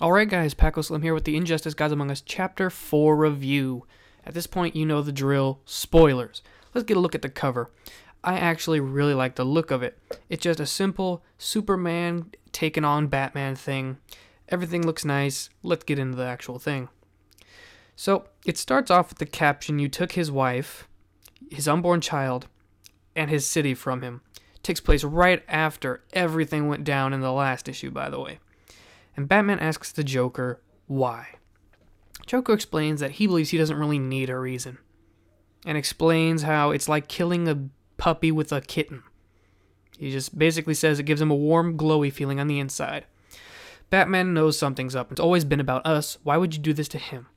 Alright guys, Paco Slim here with the Injustice Gods Among Us Chapter 4 review. At this point, you know the drill. Spoilers. Let's get a look at the cover. I actually really like the look of it. It's just a simple Superman taking on Batman thing. Everything looks nice. Let's get into the actual thing. So, it starts off with the caption, "You took his wife, his unborn child, and his city from him." It takes place right after everything went down in the last issue, by the way. And Batman asks the Joker why. Joker explains that he believes he doesn't really need a reason, and explains how it's like killing a puppy with a kitten. He just basically says it gives him a warm, glowy feeling on the inside. Batman knows something's up. It's always been about us. Why would you do this to him?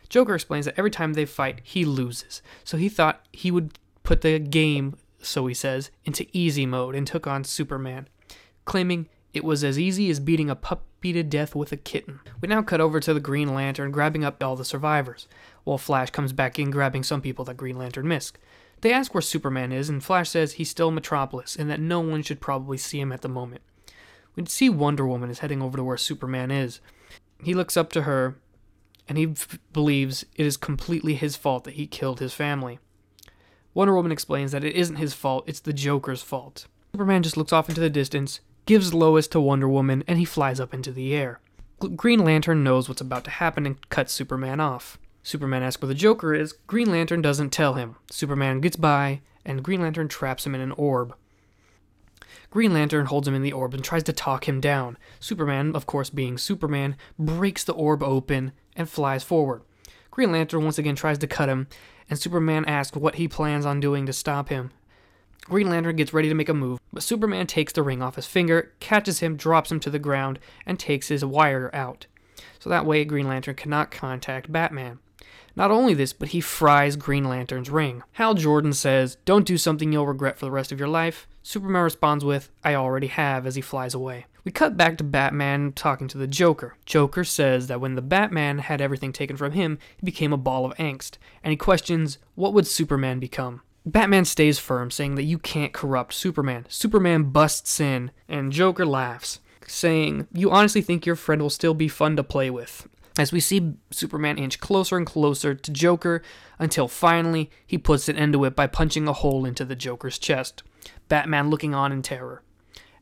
Joker explains that every time they fight, he loses. So he thought he would put the game, so he says, into easy mode and took on Superman, claiming it was as easy as beating a puppy to death with a kitten. We now cut over to the Green Lantern grabbing up all the survivors, while Flash comes back in grabbing some people that Green Lantern missed. They ask where Superman is, and Flash says he's still in Metropolis and that no one should probably see him at the moment. We see Wonder Woman is heading over to where Superman is. He looks up to her, and he believes it is completely his fault that he killed his family. Wonder Woman explains that it isn't his fault, it's the Joker's fault. Superman just looks off into the distance, gives Lois to Wonder Woman, and he flies up into the air. Green Lantern knows what's about to happen and cuts Superman off. Superman asks where the Joker is. Green Lantern doesn't tell him. Superman gets by, and Green Lantern traps him in an orb. Green Lantern holds him in the orb and tries to talk him down. Superman, of course being Superman, breaks the orb open and flies forward. Green Lantern once again tries to cut him, and Superman asks what he plans on doing to stop him. Green Lantern gets ready to make a move, but Superman takes the ring off his finger, catches him, drops him to the ground, and takes his wire out. So that way Green Lantern cannot contact Batman. Not only this, but he fries Green Lantern's ring. Hal Jordan says, "Don't do something you'll regret for the rest of your life." Superman responds with, "I already have," as he flies away. We cut back to Batman talking to the Joker. Joker says that when the Batman had everything taken from him, he became a ball of angst, and he questions, what would Superman become? Batman stays firm, saying that you can't corrupt Superman. Superman busts in, and Joker laughs, saying, "You honestly think your friend will still be fun to play with?" As we see Superman inch closer and closer to Joker, until finally he puts an end to it by punching a hole into the Joker's chest. Batman looking on in terror.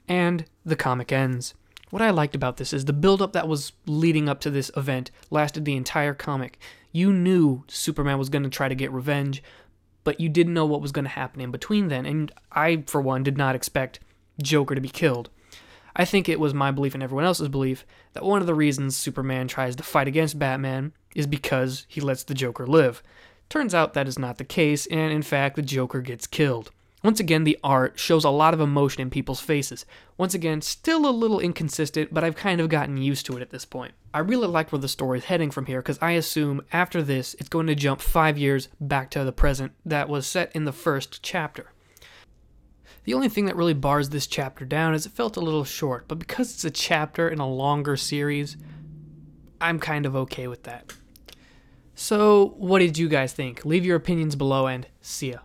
And the comic ends. What I liked about this is the build-up that was leading up to this event lasted the entire comic. You knew Superman was going to try to get revenge, but you didn't know what was going to happen in between then, and I, for one, did not expect Joker to be killed. I think it was my belief and everyone else's belief that one of the reasons Superman tries to fight against Batman is because he lets the Joker live. Turns out that is not the case, and in fact, the Joker gets killed. Once again, the art shows a lot of emotion in people's faces. Once again, still a little inconsistent, but I've kind of gotten used to it at this point. I really liked where the story is heading from here, because I assume after this, it's going to jump 5 years back to the present that was set in the first chapter. The only thing that really bars this chapter down is it felt a little short, but because it's a chapter in a longer series, I'm kind of okay with that. So, what did you guys think? Leave your opinions below and see ya.